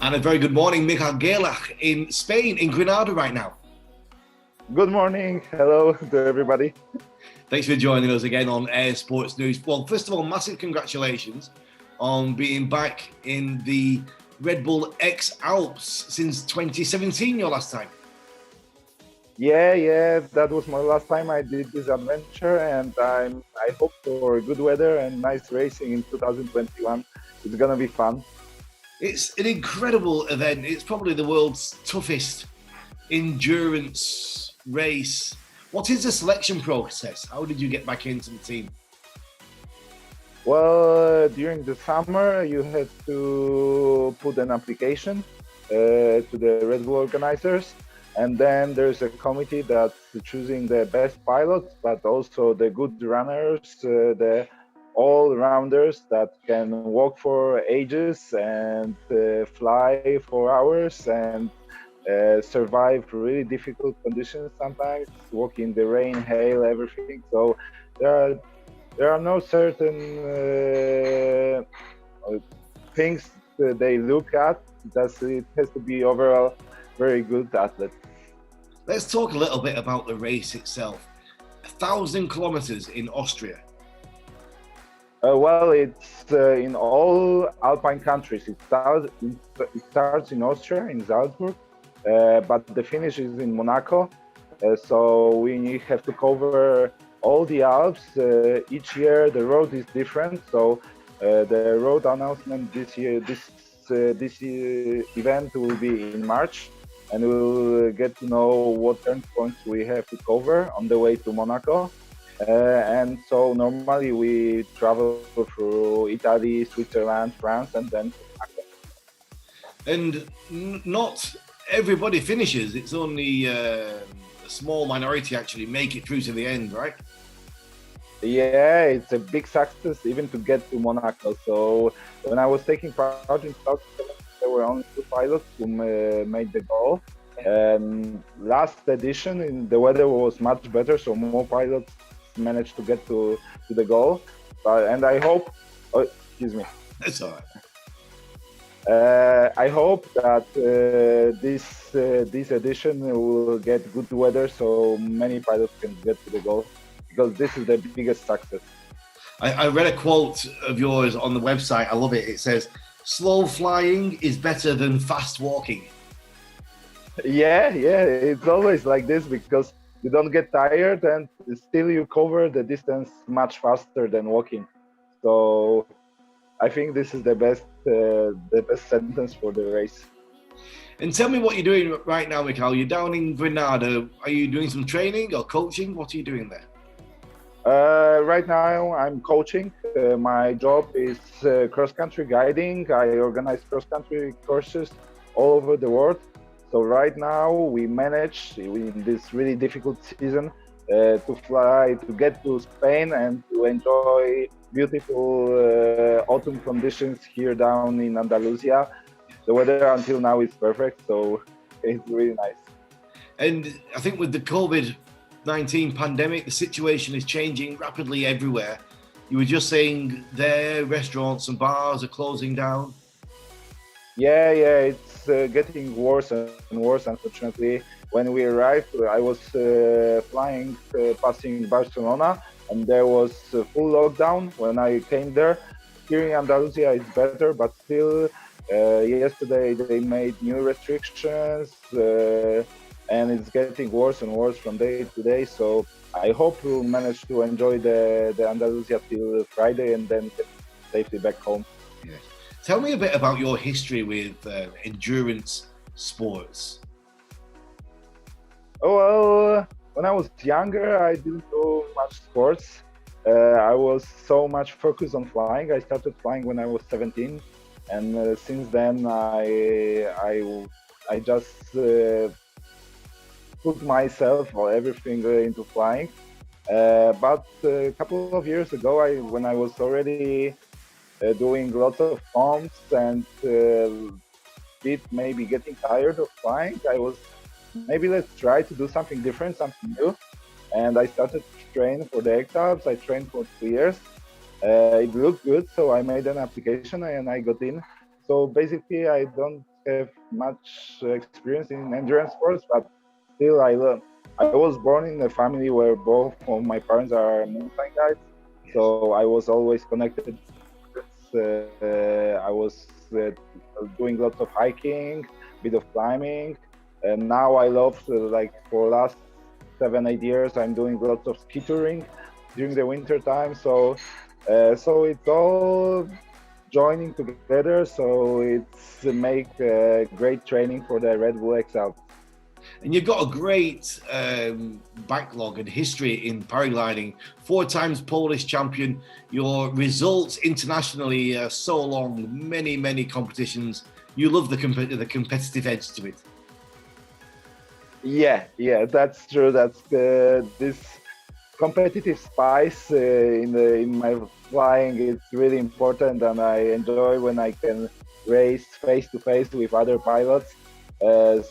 And a very good morning, Michał Gierlach in Spain, in Granada right now. Good morning. Hello to everybody. Thanks for joining us again on Air Sports News. Well, first of all, massive congratulations on being back in the Red Bull X Alps since 2017, your last time. Yeah, that was my last time I did this adventure, and I hope for good weather and nice racing in 2021. It's gonna be fun. It's an incredible event. It's probably the world's toughest endurance race. What is the selection process? How did you get back into the team? Well, during the summer, you had to put an application to the Red Bull organizers, and then there's a committee that's choosing the best pilots, but also the good runners, the all-rounders that can walk for ages and fly for hours and survive really difficult conditions sometimes, walk in the rain, hail, everything. So there are there are no certain things that they look at. It has to be overall very good athlete. Let's talk a little bit about the race itself. 1,000 kilometers in Austria. Well, it's in all Alpine countries. It starts in Austria, in Salzburg, but the finish is in Monaco. So we have to cover all the Alps. Each year the road is different. So the road announcement this event will be in March, and we'll get to know what turn points we have to cover on the way to Monaco. And so normally we travel through Italy, Switzerland, France, and then Monaco. And not everybody finishes. It's only a small minority actually make it through to the end, right? Yeah, it's a big success even to get to Monaco. So when I was taking part in 2007, there were only two pilots who made the goal. Last edition, the weather was much better, so more pilots managed to get to the goal. And I hope, oh, excuse me. That's all right. I hope that this edition will get good weather, so many pilots can get to the goal, because this is the biggest success. I read a quote of yours on the website. I love it. It says, "Slow flying is better than fast walking." Yeah, it's always like this because you don't get tired and still you cover the distance much faster than walking. So I think this is the best sentence for the race. And tell me what you're doing right now, Michał. You're down in Granada. Are you doing some training or coaching? What are you doing there? Right now I'm coaching. My job is cross-country guiding. I organize cross-country courses all over the world. So right now we manage in this really difficult season to fly, to get to Spain and to enjoy beautiful autumn conditions here down in Andalusia. The weather until now is perfect, so it's really nice. And I think with the COVID-19 pandemic, the situation is changing rapidly everywhere. You were just saying there, restaurants and bars are closing down. Yeah, it's getting worse and worse, unfortunately. When we arrived, I was flying, passing Barcelona, and there was full lockdown when I came there. Here in Andalusia, it's better, but still, yesterday they made new restrictions, and it's getting worse and worse from day to day. So I hope we'll manage to enjoy the Andalusia till Friday and then get safely back home. Yes. Tell me a bit about your history with endurance sports. Oh, well, when I was younger, I didn't do much sports. I was so much focused on flying. I started flying when I was 17, and since then I just put myself or everything into flying. But a couple of years ago, when I was already doing lots of pumps and maybe getting tired of flying, I was maybe let's try to do something different, something new. And I started to train for the EXALPS. I trained for 2 years. It looked good, so I made an application and I got in. So basically, I don't have much experience in endurance sports, but still I learn. I was born in a family where both of my parents are mountain guides, so I was always connected. I was doing lots of hiking, bit of climbing, and now I love like for last 7 8 years I'm doing lots of ski touring during the winter time. So it's all joining together. So it's make great training for the Red Bull X Alps. And you've got a great backlog and history in paragliding. 4 times Polish champion. Your results internationally are so long, many competitions. You love the competitive edge to it. Yeah, that's true. That's this competitive spice in my flying. It's really important, and I enjoy when I can race face to face with other pilots.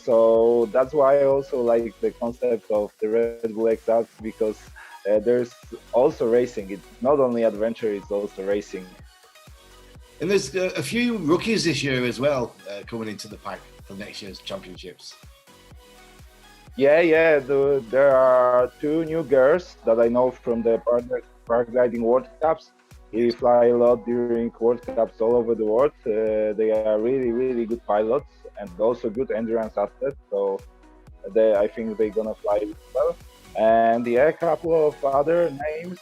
So that's why I also like the concept of the Red Bull X Alps, because there's also racing. It's not only adventure; it's also racing. And there's a few rookies this year as well coming into the pack for next year's championships. Yeah. There are 2 new girls that I know from the paragliding World Cups. We fly a lot during World Cups all over the world. They are really good pilots and also good endurance athletes. So I think they're gonna fly well. And yeah, a couple of other names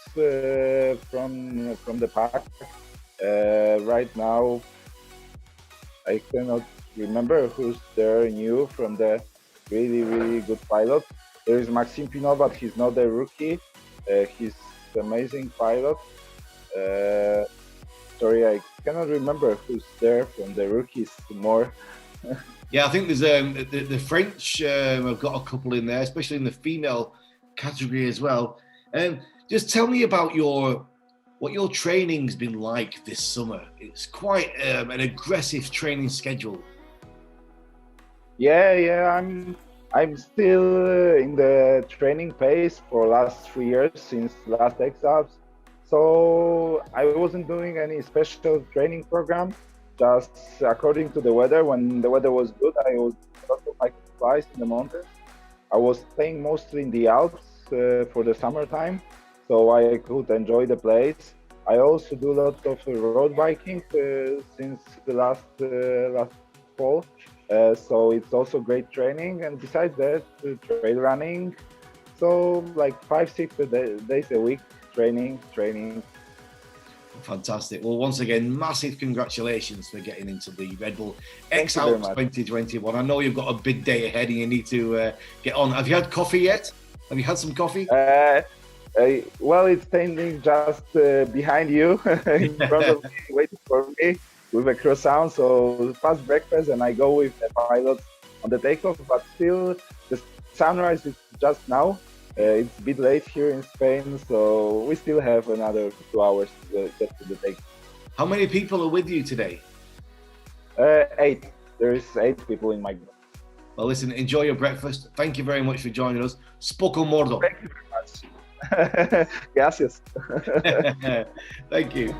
from the pack. Right now, I cannot remember who's there new from the really good pilot. There is Maxime Pinot, but he's not a rookie. He's an amazing pilot. Uh, Sorry, I cannot remember who's there from the rookies more. Yeah, I think there's the French have got a couple in there, especially in the female category as well. Just tell me about what your training's been like this summer. It's quite an aggressive training schedule. Yeah, I'm still in the training pace for last 3 years since last X Alps. So I wasn't doing any special training program, just according to the weather. When the weather was good, I was lots of hiking flies in the mountains. I was staying mostly in the Alps for the summertime, so I could enjoy the place. I also do lots of road biking since the last fall. So it's also great training, and besides that, trail running. So like 5 6 days a week, training. Fantastic. Well, once again, massive congratulations for getting into the Red Bull Thank X you very Alps much. 2021. I know you've got a big day ahead and you need to get on. Have you had coffee yet? Have you had some coffee? Well, it's standing just behind you, in front of me, waiting for me with a croissant. So fast breakfast, and I go with the pilots on the takeoff. But still, the sunrise is just now. It's a bit late here in Spain, so we still have another 2 hours to get to the takeoff. How many people are with you today? 8. There is 8 people in my group. Well, listen, enjoy your breakfast. Thank you very much for joining us. Spoko mordo. Thank you very much. Gracias. Thank you.